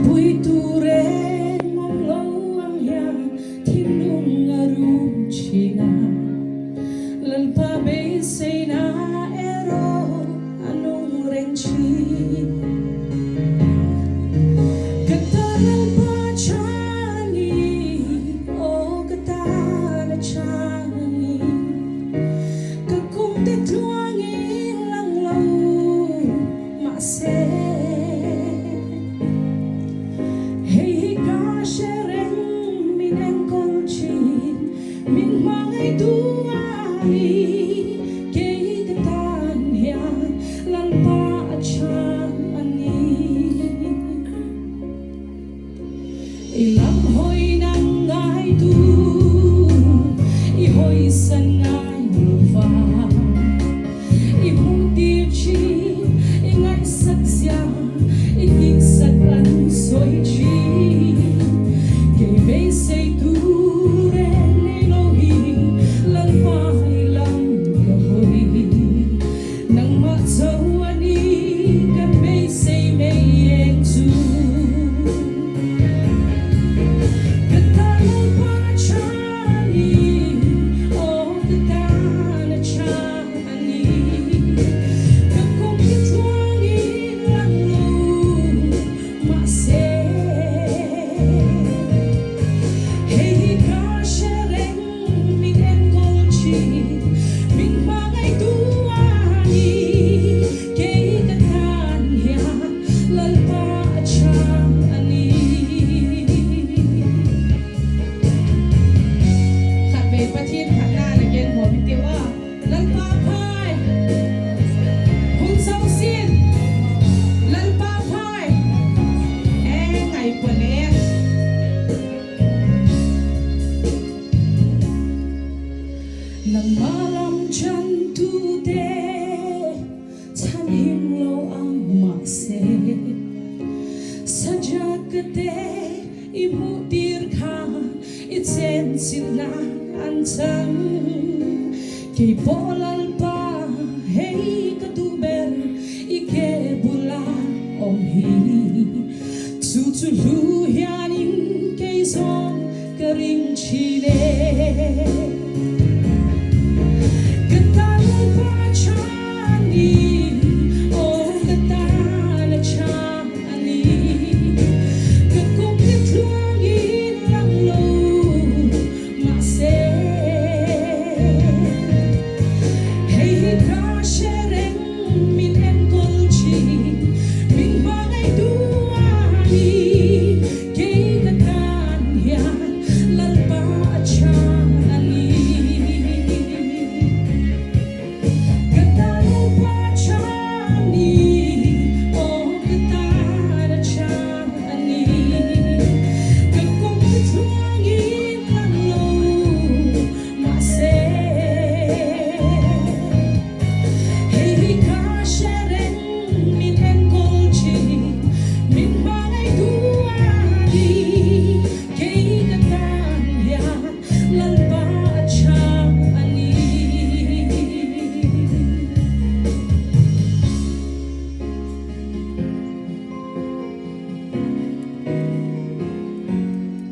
bui tu re mong lâu ang yang thiên nung arum china lần pa be say na ero anong ren chi kataral pa chani o katana chani kakung te tuangin lang lâu ma se ilang hoy nang ngai tu i hoy san ngai lufa i muti chi i ngai sak sia i king sak lan soi chi ke be sei tu re nei lo hi lan pa ilang ka hoy nang ma zo ani kan be sei me yen tu nang malam chan tu de chan him lo ang ma se sajak te imutir kha itsen sina an chan ke polal pa hey katuber ike bula om hi chu chu lu hianin ke song karing chile